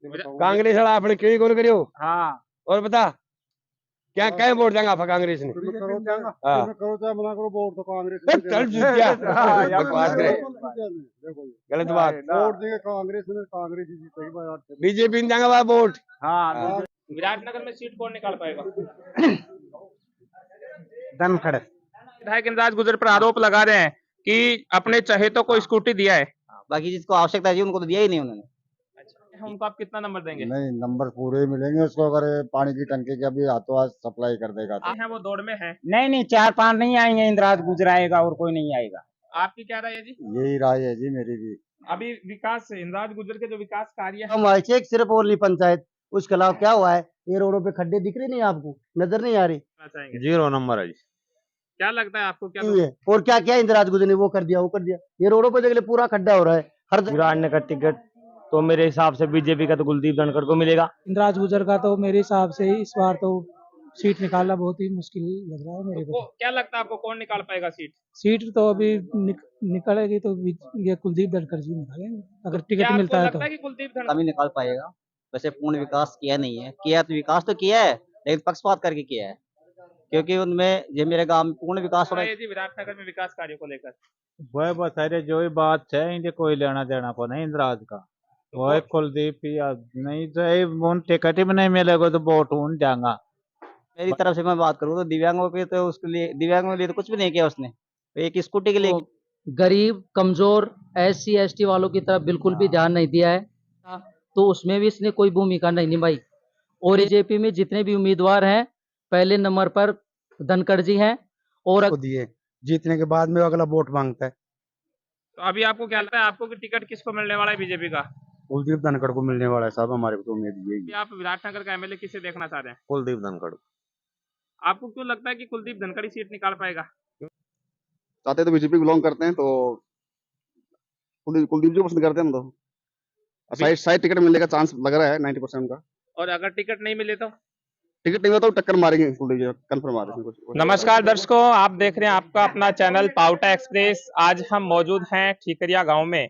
कांग्रेस वाला आपने क्यों कौन करियो। हाँ और बता क्या क्या वोट देंगे आप कांग्रेस ने। हाँ करो चाहे मना करो, वोट तो कांग्रेस चल जीत गया। हाँ, यार, बकवास करे गलत बात। वोट देंगे कांग्रेस में, कांग्रेस ही जीतेगी। बीजेपी ने देंगे वोट। हाँ। विराटनगर में सीट कौन निकाल पाएगा। धनखड़। विधायक इंद्राज गुजर पर आरोप लगा रहे हैं कि अपने चहेतों को स्कूटी दिया है। बाकी जिसको आवश्यकता है उनको तो दिया ही नहीं उन्होंने। अच्छा, उनको आप कितना नंबर देंगे। नहीं, नंबर पूरे ही मिलेंगे उसको, अगर पानी की टंकी का भी हाथों हाथ सप्लाई कर देगा तो। हैं वो दौड़ में है। नहीं 4-5 नहीं आएंगे, इंद्राज गुजर आएगा और कोई नहीं आएगा। आपकी क्या राय है जी। यही राय है जी मेरी भी। अभी विकास इंद्राज गुजर के जो विकास कार्य है हम चेक सिर्फ ओरली पंचायत, उसके अलावा क्या हुआ है? ये रोडों पे खड्डे दिख रहे नहीं आपको, नजर नहीं आ रही। चाहेंगे। 0 नंबर है जी। क्या लगता है आपको क्या नहीं है। और क्या क्या इंदिराज गुजर ने वो कर दिया, वो कर दिया। ये रोडों पे देख ले पूरा खड्डा हो रहा है हर जगह। विराटनगर टिकट तो मेरे हिसाब से बीजेपी का तो कुलदीप धनखड़ को मिलेगा। इंद्राज गुजर का तो मेरे हिसाब से इस बार तो सीट निकालना बहुत ही मुश्किल लग रहा है मेरे को। क्या लगता है आपको कौन निकाल पाएगा सीट। सीट तो अभी निकलेगी तो ये कुलदीप धनखड़ जी निकालेंगे अगर टिकट मिलता है तो। लगता है कि कुलदीप धनखड़ कमी निकाल पाएगा। वैसे पूर्ण विकास किया नहीं है, किया तो विकास तो किया है लेकिन पक्षपात करके किया है, क्योंकि उनमें ये मेरे गांव में पूर्ण विकास हो रहा है। जी विराटनगर में विकास कार्यों को लेकर वह बता जो ही बात है इनके कोई लेना देना को नहीं इंद्राज का। वह कुलदीप या नहीं तो उन टिकट ही नहीं मिलेगा तो वोट उन जाएगा। मेरी तरफ से मैं बात करूँ तो दिव्यांगों के तो उसके लिए, दिव्यांगों के लिए तो कुछ भी नहीं किया उसने। एक स्कूटी के लिए गरीब कमजोर SC ST वालों की तरफ बिल्कुल भी ध्यान नहीं दिया है, तो उसमें भी इसने कोई भूमिका नहीं निभाई। और बीजेपी में जितने भी उम्मीदवार हैं पहले नंबर पर धनखड़ जी हैं और दिए जीतने के बाद में अगला वोट मांगता है। तो अभी आपको क्या लगता है आपको कि टिकट किसको मिलने वाला है बीजेपी का। कुलदीप धनखड़ को मिलने वाला है साहब, हमारे को तो उम्मीद यही है। आप विराटनगर का MLA किसे देखना चाहते हैं। कुलदीप धनखड़। आपको क्यों लगता है कि कुलदीप धनखड़ ही सीट निकाल पाएगा। चाहते तो बीजेपी बिलोंग करते हैं तो कुलदीप जी पसंद करते हैं हम तो। शायद टिकट मिलने का चांस लग रहा है 90% का। और अगर टिकट नहीं मिले तो टिकट नहीं मिला तो टक्कर मारेंगे कुलदीप जी, कंफर्म आ रहे हैं। नमस्कार दर्शकों, आप देख रहे हैं आपका अपना चैनल पाउटा एक्सप्रेस। आज हम मौजूद हैं ठीकरिया गांव में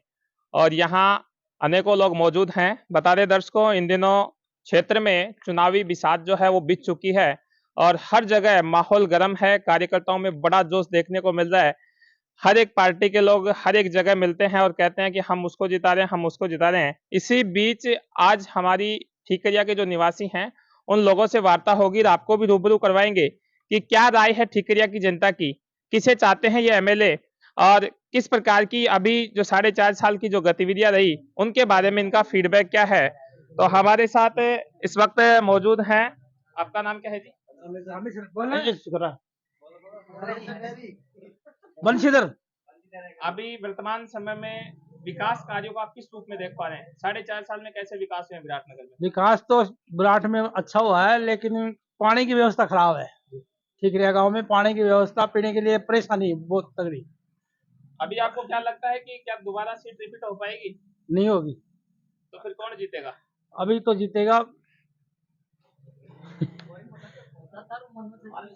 और यहाँ अनेकों लोग मौजूद हैं। बता दें दर्शकों, इन दिनों क्षेत्र में चुनावी बिसात जो है वो बीत चुकी है और हर जगह माहौल गर्म है। कार्यकर्ताओं में बड़ा जोश देखने को मिल रहा है। हर एक पार्टी के लोग हर एक जगह मिलते हैं और कहते हैं कि हम उसको जिता रहे हैं, हम उसको जिता रहे हैं। इसी बीच आज हमारी ठीकरिया के जो निवासी हैं उन लोगों से वार्ता होगी और आपको भी रूबरू करवाएंगे कि क्या राय है ठीकरिया की जनता की, किसे चाहते हैं ये MLA और किस प्रकार की अभी जो 4.5 साल की जो गतिविधियां रही उनके बारे में इनका फीडबैक क्या है। तो हमारे साथ इस वक्त मौजूद हैं, आपका नाम क्या है जी। बंशीधर। अभी वर्तमान समय में विकास कार्यों को आप किस रूप में देख पा रहे हैं। 4.5 साल में कैसे विकास हुए विराटनगर में। विकास तो विराट में अच्छा हुआ है लेकिन पानी की व्यवस्था खराब है। ठीकरिया गांव में पानी की व्यवस्था, पीने के लिए परेशानी बहुत तगड़ी। अभी आपको क्या लगता है कि क्या दोबारा सीट रिपीट हो पाएगी। नहीं होगी तो फिर कौन जीतेगा। अभी तो जीतेगा।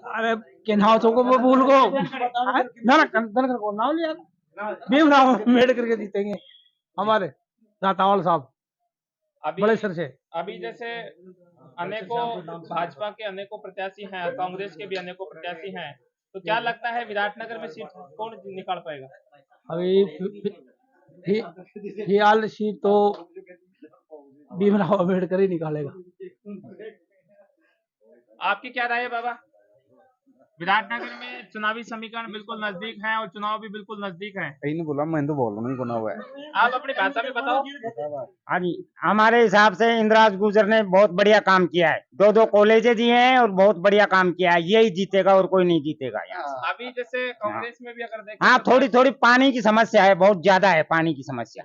अरे के नाव तो को भूल गो ना धनखड़ को नाम लिया भीमराव अम्बेडकर के जीतेंगे हमारे रातावाल साहब बड़े सर से। अभी जैसे अनेकों भाजपा के अनेकों प्रत्याशी हैं, कांग्रेस के भी अनेकों प्रत्याशी हैं, तो क्या लगता है विराटनगर में सीट कौन निकाल पाएगा। अभी फिलहाल सीट तो भीमराव अम्बेडकर ही निकालेगा। आपकी क्या राय है बाबा। विराटनगर में चुनावी समीकरण बिल्कुल नजदीक हैं और चुनाव भी बिल्कुल नजदीक हैं। कहीं नहीं बोला, मैं तो बोल रहा हूँ कोना हुआ है। आप अपनी भाषा में बताओ। हाँ जी, हमारे हिसाब से इंद्राज गुजर ने बहुत बढ़िया काम किया है। 2 कॉलेजें दिए हैं और बहुत बढ़िया काम किया है। यही जीतेगा और कोई नहीं जीतेगा यहाँ। अभी जैसे कांग्रेस में भी अगर देखें। हाँ, थोड़ी पानी की समस्या है, बहुत ज्यादा है पानी की समस्या।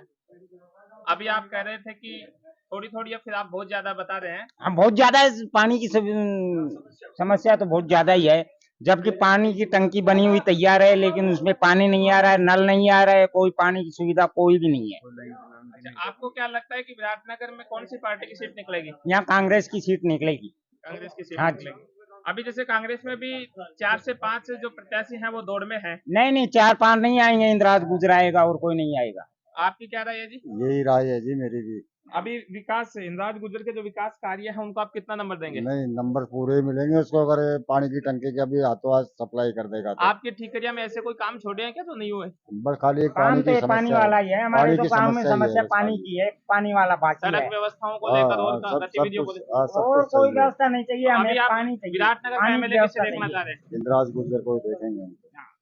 अभी आप कह रहे थे कि थोड़ी या फिर आप बहुत ज्यादा बता रहे हैं। हाँ, बहुत ज्यादा है पानी की समस्या तो बहुत ज्यादा ही है। जबकि पानी की टंकी बनी हुई तैयार है लेकिन उसमें पानी नहीं आ रहा है, नल नहीं आ रहा है, कोई पानी की सुविधा कोई भी नहीं है। अच्छा, आपको क्या लगता है कि विराटनगर में कौन सी पार्टी की सीट निकलेगी। यहाँ कांग्रेस की सीट निकलेगी। कांग्रेस की सीट हाँ निकलेगी। अभी जैसे कांग्रेस में भी 4 से 5 जो प्रत्याशी हैं वो दौड़ में हैं। नहीं 4-5 नहीं आएंगे, इंद्राज गुजर आएगा और कोई नहीं आएगा। आपकी क्या राय है जी। यही राय है जी मेरी भी। अभी विकास इंद्राज गुर्जर के जो विकास कार्य है उनको आप कितना नंबर देंगे? नहीं, नंबर पूरे ही मिलेंगे उसको अगर ये पानी की टंकी की अभी हाथों हाथ सप्लाई कर देगा तो। आपके ठीकरिया में ऐसे कोई काम छोड़े हैं क्या जो नहीं हुए? बस खाली एक काम पानी तो की ये पानी समस्या वाला है। ही है, हमारे पानी तो की गांव में समस्या ही है समस्या बस पानी खाली। की है, पानी वाला बाकी सड़क है। व्यवस्थाओं को लेकर और सब गतिविधियों को कुछ लेकर? सब और कुछ कोई सही है। व्यवस्था नहीं चाहिए, तो हमें अभी आप पानी चाहिए। विराटनगर में पानी की एमएलए व्यवस्था किसे देखना चाहिए। चाह रहे हैं? इंद्राज गुर्जर को ही देखेंगे हम।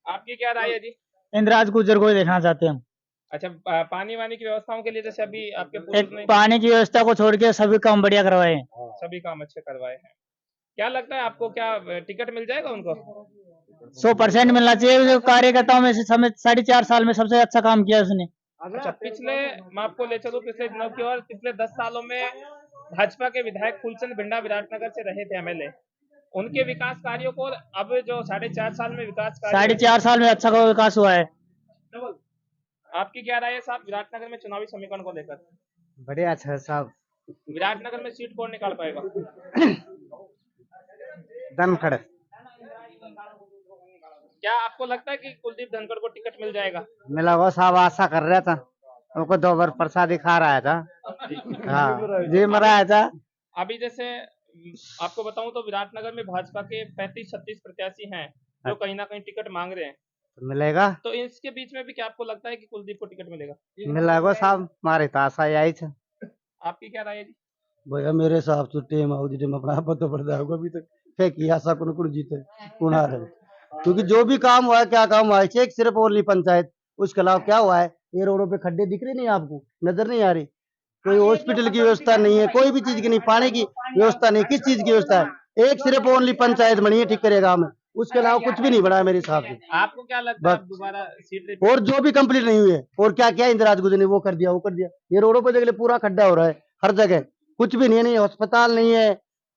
आपकी क्या राय है जी? इंद्राज गुर्जर को ही देखना चाहते हैं हम। अच्छा, पानी वानी की व्यवस्थाओं के लिए जैसे अभी आपके एक पूर्वज ने पानी की व्यवस्था को छोड़ के सभी काम बढ़िया करवाए हैं। सभी काम अच्छे करवाए हैं, क्या लगता है आपको, क्या टिकट मिल जाएगा उनको? 100% मिलना चाहिए। जो कार्यकर्ताओं में से समय 4.5 साल में सबसे अच्छा काम किया उसने। अच्छा, पिछले मैं आपको ले चलूं पिछले दिनों की ओर। पिछले 10 सालों में भाजपा के विधायक फूलचंद भिंडा विराटनगर से रहे थे एमएलए। उनके विकास कार्यों को अब जो 4.5 साल में विकास कार्य 4.5 साल में अच्छा विकास हुआ है। आपकी क्या राय है साहब विराटनगर में चुनावी समीकरण को लेकर? बढ़िया अच्छा साहब। विराटनगर में सीट कौन निकाल पाएगा? धनखड़। क्या आपको लगता है कि कुलदीप धनखड़ को टिकट मिल जाएगा? मिला वो साहब आशा कर रहा था, उनको 2 बार प्रसादी खा रहा था। हाँ जी मराया था। अभी जैसे आपको बताऊं तो विराटनगर में भाजपा के 35-36 प्रत्याशी हैं जो कहीं ना कहीं टिकट मांग रहे हैं, मिलेगा तो इसके बीच में भी क्या आपको लगता है कि कुलदीप को टिकट मिलेगा? मिलेगा साहब, हमारे तो आशा यही थी। आपकी क्या राय है जी? भैया मेरे हिसाब से टेम आओ जिटे अपना पता पड़ता होगा अभी तक फेंकी आशा कौन जीते कौन आ रहे, क्योंकि जो भी काम हुआ है क्या काम हुआ है एक सिर्फ ओनली पंचायत, उसके अलावा क्या हुआ है? ये रोडों पे खड्डे दिख रहे नहीं आपको, नजर नहीं आ रही? कोई हॉस्पिटल की व्यवस्था नहीं है, कोई भी चीज की नहीं, पानी की व्यवस्था नहीं, किस चीज की व्यवस्था है? एक सिर्फ ओनली पंचायत बनी है ठीक करेगा में, उसके अलावा कुछ भी नहीं बना है मेरे हिसाब से। आपको क्या लगता है दोबारा सीट और जो भी कंप्लीट नहीं हुई है और क्या क्या इंदिरा गुजर ने वो कर दिया वो कर दिया। ये रोडों पे देख ले पूरा खड्डा हो रहा है हर जगह, कुछ भी नहीं है, नहीं अस्पताल नहीं है,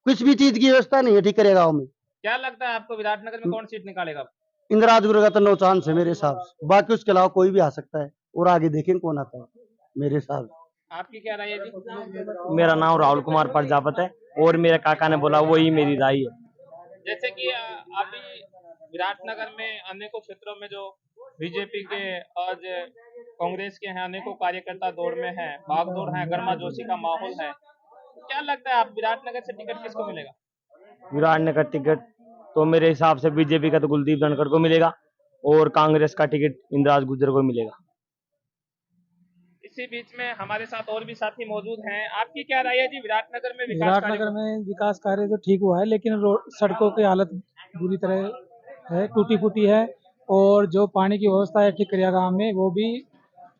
कुछ भी चीज की व्यवस्था नहीं है ठीक करे गाँव में। क्या लगता है आपको विराटनगर में कौन सीट निकालेगा? इंदिरा गुजर का तो 9 चांस है मेरे हिसाब से, बाकी उसके अलावा कोई भी आ सकता है और आगे देखेंगे कौन आता है मेरे हिसाब से। आपकी क्या राय है जी? मेरा नाम राहुल कुमार प्रजापत है और मेरे काका ने बोला वही मेरी राय है। जैसे कि अभी विराटनगर में अनेकों क्षेत्रों में जो बीजेपी के और कांग्रेस के हैं अनेकों कार्यकर्ता दौड़ में हैं, भागदौड़ है, गर्मा जोशी का माहौल है, क्या लगता है आप विराटनगर से टिकट किसको मिलेगा? विराटनगर टिकट तो मेरे हिसाब से बीजेपी का तो कुलदीप धनखड़ को मिलेगा और कांग्रेस का टिकट इंदिरा गुर्जर को मिलेगा। इसी बीच में हमारे साथ और भी साथी मौजूद हैं, आपकी क्या राय है जी विराटनगर में विराटनगर में विकास कार्य तो ठीक हुआ है, लेकिन सड़कों की हालत बुरी तरह है, टूटी फूटी है, और जो पानी की व्यवस्था है ठिकरिया गांव में वो भी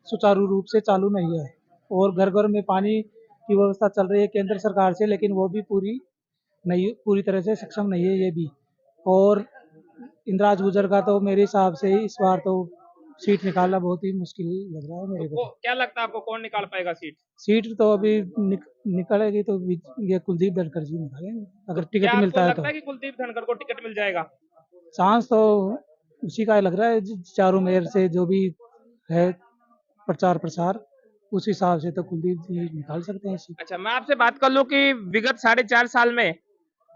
सुचारू रूप से चालू नहीं है, और घर घर में पानी की व्यवस्था चल रही है केंद्र सरकार से, लेकिन वो भी पूरी तरह से सक्षम नहीं है ये भी। और इंदिराज गुर्जर का तो मेरे हिसाब से इस बार तो सीट निकालना बहुत ही मुश्किल लग रहा है मेरे को। क्या लगता है आपको कौन निकाल पाएगा सीट तो अभी निकलेगी तो ये कुलदीप धनखड़ जी निकालेंगे अगर टिकट मिलता है तो। लगता है कि कुलदीप धनखड़ को टिकट मिल जाएगा? चांस तो उसी का लग रहा है, चारों मेयर से जो भी है प्रचार प्रसार उस हिसाब से तो कुलदीप जी निकाल सकते हैं। अच्छा, मैं आपसे बात कर लूं कि विगत 4.5 साल में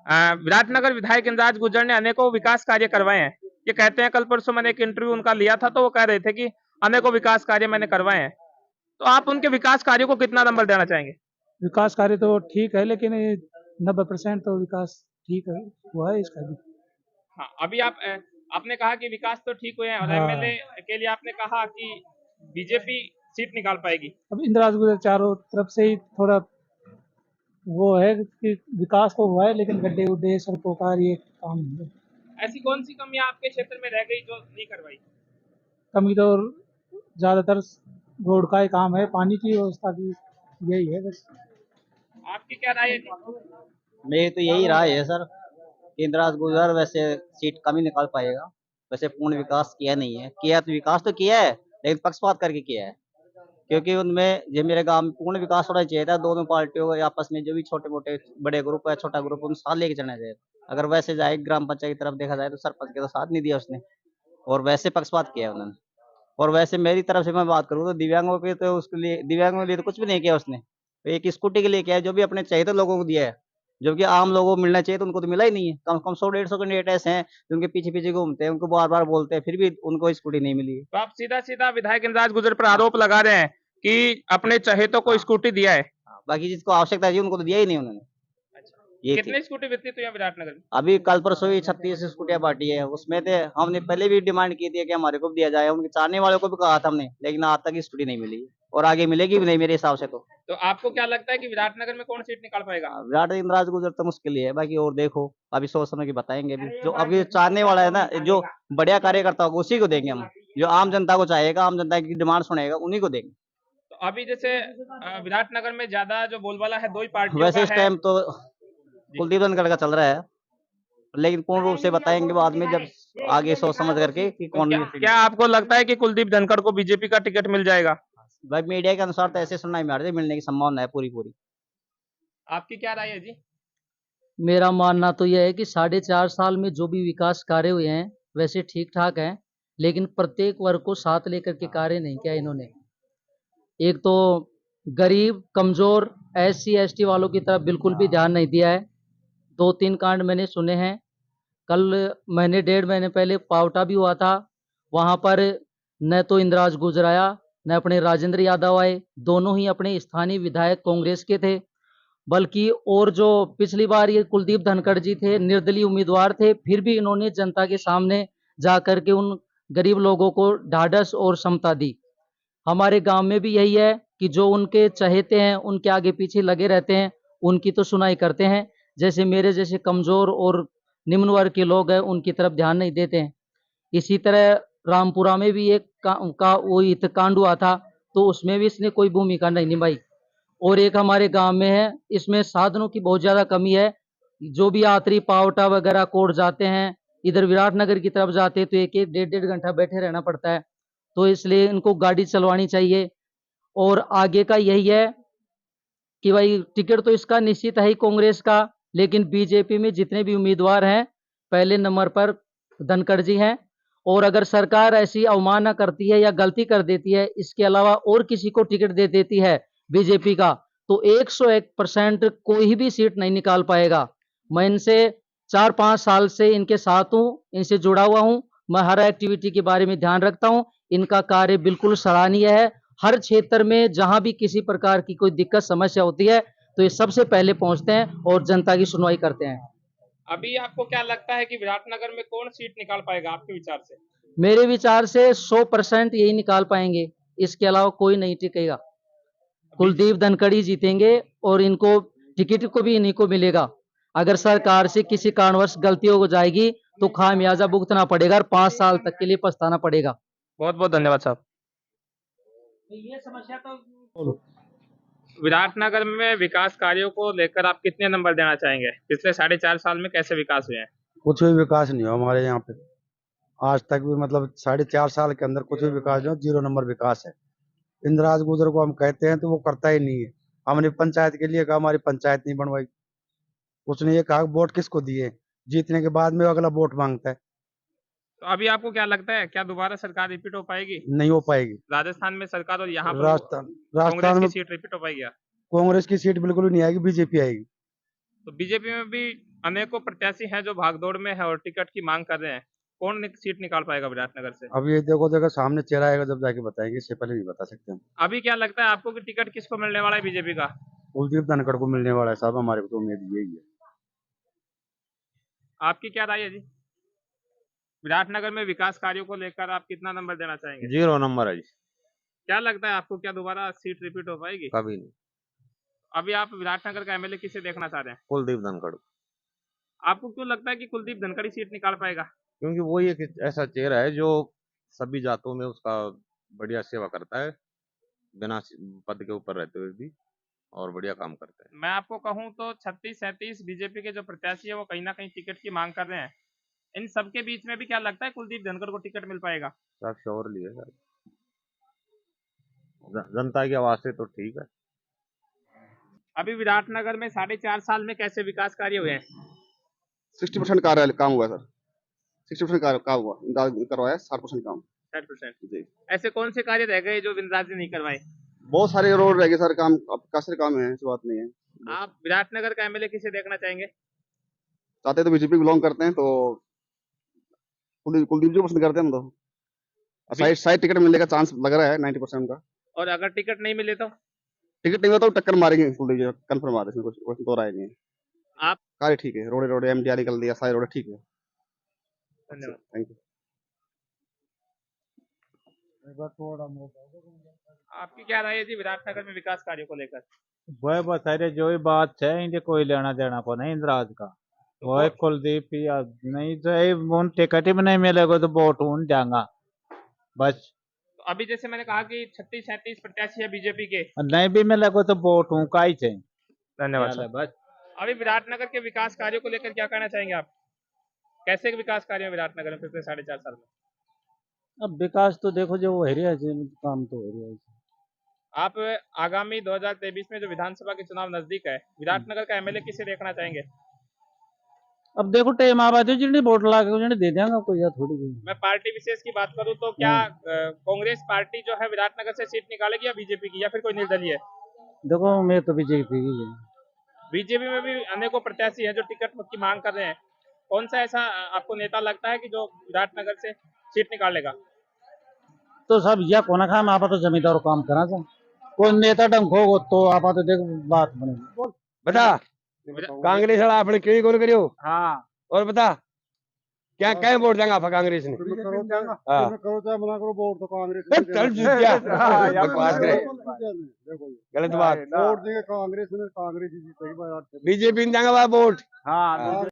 विराटनगर विधायक इंदिराज गुर्जर ने अनेकों विकास कार्य करवाए हैं। ये कहते हैं, कल परसों मैंने एक इंटरव्यू उनका लिया था तो वो कह रहे थे कि अनेकों विकास कार्य मैंने करवाए हैं, तो आप उनके विकास कार्यों को कितना नंबर देना चाहेंगे? विकास कार्य तो ठीक है, लेकिन 90% तो विकास ठीक है हुआ है इसका भी। हाँ, अभी आपने कहा कि विकास तो ठीक हुए हैं और एमएलए के लिए आपने कहा कि बीजेपी सीट निकाल पाएगी। अब इंदिराज गुर्जर चारों तरफ से ही थोड़ा वो है कि विकास तो हुआ है, लेकिन गड्ढे उड्ढे सड़कों का ये काम नहीं है। ऐसी कौन सी कमियां आपके क्षेत्र में रह गई जो नहीं करवाई? कमी तो ज्यादातर रोड का ही काम है, पानी की व्यवस्था की यही है बस। आपकी क्या राय है? मेरी तो यही राय है सर, इंदिराज गुर्जर वैसे सीट कम ही निकाल पाएगा, वैसे पूर्ण विकास किया नहीं है, किया तो विकास तो किया है लेकिन पक्षपात करके किया है, क्योंकि उनमें जो मेरे गांव में पूर्ण विकास होना चाहिए था, दोनों पार्टियों को आपस में जो भी छोटे मोटे बड़े ग्रुप है छोटा ग्रुप उन साथ लेके चलना चाहिए। अगर वैसे जाए ग्राम पंचायत की तरफ देखा जाए तो सरपंच के तो साथ नहीं दिया उसने और वैसे पक्षपात किया उन्होंने। और वैसे मेरी तरफ से मैं बात करूँ तो दिव्यांगों के तो उसके लिए दिव्यांगों के लिए तो कुछ भी नहीं किया उसने, एक स्कूटी के लिए किया है जो भी अपने चाहिए तो लोगों को दिया है, जो कि आम लोगों को मिलना चाहिए तो उनको तो मिला ही नहीं है। कम से कम 100-150 कैंडिडेट ऐसे हैं जो उनके पीछे पीछे घूमते हैं, उनको बार बार बोलते हैं, फिर भी उनको स्कूटी नहीं मिली है। तो आप सीधा सीधा विधायक इंदिराज गुर्जर पर आरोप लगा रहे हैं कि अपने चहेतों को स्कूटी दिया है? बाकी जिसको आवश्यकता थी उनको तो दिया ही नहीं उन्होंने। ये थी। कितने स्कूटी वितरित हुई है विराटनगर में? अभी कल परसों ही 36 स्कूटियां बांटी है। उसमें थे, हमने पहले भी डिमांड की थी कि हमारे को भी दिया जाए, उनके चाहने वालों को भी कहा था हमने, लेकिन आज तक स्कूटी नहीं मिली और आगे मिलेगी भी नहीं मेरे हिसाब से। तो आपको क्या लगता है कि विराटनगर में कौन सीट निकाल पाएगा? विराट इंद्राज गुजर तो मुश्किल ही है, बाकी और देखो अभी सोच समझ के बताएंगे। अभी जो अभी चाहने वाला है ना, जो बढ़िया कार्यकर्ता होगा उसी को देंगे हम। जो आम जनता को चाहेगा, आम जनता की डिमांड सुनेगा, उन्हीं को देंगे। तो अभी जैसे विराटनगर में ज्यादा जो बोलबाला है दो ही पार्टियों वैसे का इस है। टाइम तो कुलदीप धनखड़ का चल रहा है, लेकिन पूर्ण रूप से बताएंगे बाद में, जब आगे सोच समझ करके कि तो कौन। क्या आपको लगता है कि कुलदीप धनखड़ को बीजेपी का टिकट मिल जाएगा? भाई मीडिया के अनुसार तो ऐसे सुनना में आ रहा है, मिलने की संभावना है पूरी। आपकी क्या राय है जी? मेरा मानना तो यह है कि 4.5 साल में जो भी विकास कार्य हुए हैं वैसे ठीक ठाक हैं, लेकिन प्रत्येक वर्ग को साथ लेकर के कार्य नहीं किया इन्होंने। एक तो गरीब कमजोर SC ST वालों की तरफ बिल्कुल भी ध्यान नहीं दिया है। 2-3 कांड मैंने सुने हैं। कल महीने 1.5 महीने पहले पावटा भी हुआ था, वहाँ पर न तो इंद्राज गुजर आया न अपने राजेंद्र यादव आए, दोनों ही अपने स्थानीय विधायक कांग्रेस के थे। बल्कि और जो पिछली बार ये कुलदीप धनखड़ जी थे, निर्दलीय उम्मीदवार थे, फिर भी इन्होंने जनता के सामने जाकर के उन गरीब लोगों को ढाढ़स और समता दी। हमारे गांव में भी यही है कि जो उनके चहेते हैं, उनके आगे पीछे लगे रहते हैं, उनकी तो सुनाई करते हैं। जैसे मेरे जैसे कमजोर और निम्न वर्ग के लोग हैं, उनकी तरफ ध्यान नहीं देते हैं। इसी तरह रामपुरा में भी एक वो हितकांड हुआ था, तो उसमें भी इसने कोई भूमिका नहीं निभाई। और एक हमारे गांव में है, इसमें साधनों की बहुत ज़्यादा कमी है। जो भी यात्री पावटा वगैरह कोट जाते हैं, इधर विराटनगर की तरफ जाते हैं, तो एक 1-1.5 घंटा बैठे रहना पड़ता है। तो इसलिए इनको गाड़ी चलवानी चाहिए। और आगे का यही है कि भाई टिकट तो इसका निश्चित है ही कांग्रेस का, लेकिन बीजेपी में जितने भी उम्मीदवार हैं, पहले नंबर पर धनखड़ जी हैं। और अगर सरकार ऐसी अवमानना करती है या गलती कर देती है, इसके अलावा और किसी को टिकट दे देती है बीजेपी का, तो 101% कोई भी सीट नहीं निकाल पाएगा। मैं इनसे 4-5 साल से इनके साथ हूँ, इनसे जुड़ा हुआ हूँ। मैं हर एक्टिविटी के बारे में ध्यान रखता हूँ। इनका कार्य बिल्कुल सराहनीय है। हर क्षेत्र में जहां भी किसी प्रकार की कोई दिक्कत समस्या होती है, तो ये सबसे पहले पहुंचते हैं और जनता की सुनवाई करते हैं। अभी आपको क्या लगता है कि विराटनगर में कौन सीट निकाल पाएगा आपके विचार से? मेरे विचार से 100% यही निकाल पाएंगे, इसके अलावा कोई नहीं टिकेगा। कुलदीप धनखड़ ही जीतेंगे और इनको टिकट को भी इन्हीं को मिलेगा। अगर सरकार से किसी कारणवश गलती हो जाएगी तो खामियाजा भुगतना पड़ेगा और 5 साल तक के लिए पछताना पड़ेगा। बहुत बहुत धन्यवाद साहब। ये समस्या तो विराटनगर में विकास कार्यों को लेकर आप कितने नंबर देना चाहेंगे? पिछले 4.5 साल में कैसे विकास हुए हैं? कुछ भी विकास नहीं हुआ हमारे यहाँ पे आज तक भी, मतलब 4.5 साल के अंदर कुछ भी विकास नहीं, 0 नंबर विकास है। इंद्राज गुजर को हम कहते हैं तो वो करता ही नहीं है। हमने पंचायत के लिए कहा, हमारी पंचायत नहीं बनवाई। उसने ये कहा वोट किसको दिए, जीतने के बाद में अगला वोट मांगता है। तो अभी आपको क्या लगता है, क्या दोबारा सरकार रिपीट हो पाएगी? नहीं हो पाएगी। राजस्थान में सरकार और यहाँ पर राजस्थान कांग्रेस में की सीट रिपीट हो पाएगी? कांग्रेस की सीट बिल्कुल भी नहीं आएगी, बीजेपी आएगी। तो बीजेपी में भी अनेकों प्रत्याशी हैं जो भागदौड़ में है और टिकट की मांग कर रहे हैं। कौन सीट निकाल पाएगा विराटनगर से? अब ये देखो सामने चेहरा आएगा जब जाके बताएंगे, इससे पहले नहीं बता सकते हम। अभी क्या लगता है आपको कि टिकट किसको मिलने वाला है बीजेपी का? कुलदीप धनखड़ को मिलने वाला है साहब, हमारे को तो उम्मीद यही है। आपकी क्या राय है जी? विराटनगर में विकास कार्यों को लेकर आप कितना नंबर देना चाहेंगे? 0 नंबर है जी। क्या लगता है आपको, क्या दोबारा सीट रिपीट हो पाएगी? कभी नहीं। अभी आप विराटनगर का एमएलए किसे देखना चाह रहे हैं? कुलदीप धनखड़। आपको क्यों लगता है कि कुलदीप धनखड़ ही सीट निकाल पाएगा? क्योंकि वो एक ऐसा चेहरा है जो सभी जातों में उसका बढ़िया सेवा करता है, बिना पद के ऊपर रहते हुए भी, और बढ़िया काम करता है। मैं आपको कहूं तो 36-37 बीजेपी के जो प्रत्याशी है वो कहीं ना कहीं टिकट की मांग कर रहे हैं। इन सबके बीच में भी क्या लगता है कुलदीप धनखड़ को टिकट मिल पाएगा? सब श्योरली है सर, जनता की आवाज से तो ठीक है। अभी विराटनगर में 4.5 साल में कैसे विकास कार्य हुए हैं? 60% काम हुआ है सर। 60% काम हुआ, करवाया 60% काम। 60%? जी। ऐसे कौन से कार्य रह गए जो विंद्राज ने नहीं करवाए? बहुत सारे रोड रह गए सर, काम अब काफी काम है, ऐसी बात नहीं है। आप विराटनगर का एमएलए किसे देखना चाहेंगे? चाहते तो बीजेपी बिलोंग करते हैं, तो कुलदीप जी को पसंद करते हैं हम तो। साइड टिकट मिलने का चांस लग रहा है 90% का। और अगर टिकट नहीं मिले तो? टिकट नहीं हुआ तो टक्कर मारेंगे कुलदीप जी, कंफर्म बात है, इसमें कुछ दो राय नहीं है। आप कार्य ठीक है, रोडे रोडे एमडीआर निकल दिया, सारे रोडे ठीक है। धन्यवाद। Thank you. आपकी क्या राय है जी विराटनगर में विकास कार्यों को लेकर? वह बता जो ही बात है इनके कोई लेना देना को नहीं इंदिराज का। वो कुलदीप या नहीं तो ये उन टिकट ही नहीं मिलेगा तो वोट उन जाएगा बस। तो अभी जैसे मैंने कहा कि 36-37 प्रत्याशी है बीजेपी के, नहीं भी मिलेगा तो वोट हूँ का ही थे। धन्यवाद सर। बस अभी विराटनगर के विकास कार्यों को लेकर क्या कहना चाहेंगे आप? कैसे विकास कार्य है विराटनगर में पिछले 4.5 साल में? अब विकास तो देखो जो हो रहा है काम तो हो रहा है। आप आगामी 2023 में जो विधानसभा के चुनाव नजदीक है, विराटनगर का एमएलए किसे देखना चाहेंगे? अब देखो टाइम आवा दो जिन्हें वोट ला के उन्हें दे देंगे कोई थोड़ी कोई। मैं पार्टी विशेष की बात करूं तो क्या कांग्रेस पार्टी जो है विराटनगर से सीट निकालेगी या बीजेपी की, या फिर कोई निर्दलीय? देखो मैं तो बीजेपी की है। बीजेपी में भी अनेकों प्रत्याशी हैं जो टिकट की मांग कर रहे हैं। कौन सा ऐसा आपको नेता लगता है कि जो विराटनगर से सीट निकालेगा? तो सब यह कोना खाम आप तो जमींदार काम करा था कोई नेता डंग हो तो आप तो देख बात बनेगी। बता कांग्रेस वाला आपने क्यों ही कौन करियो? हाँ और बता क्या क्या वोट देंगे आप कांग्रेस ने? हाँ करो चाहे मना करो, वोट तो कांग्रेस चल जीतिया बकवास करे, गलत बात। वोट देंगे कांग्रेस ने, कांग्रेस ही जीतेगी। बीजेपी ने देंगे वोट। हाँ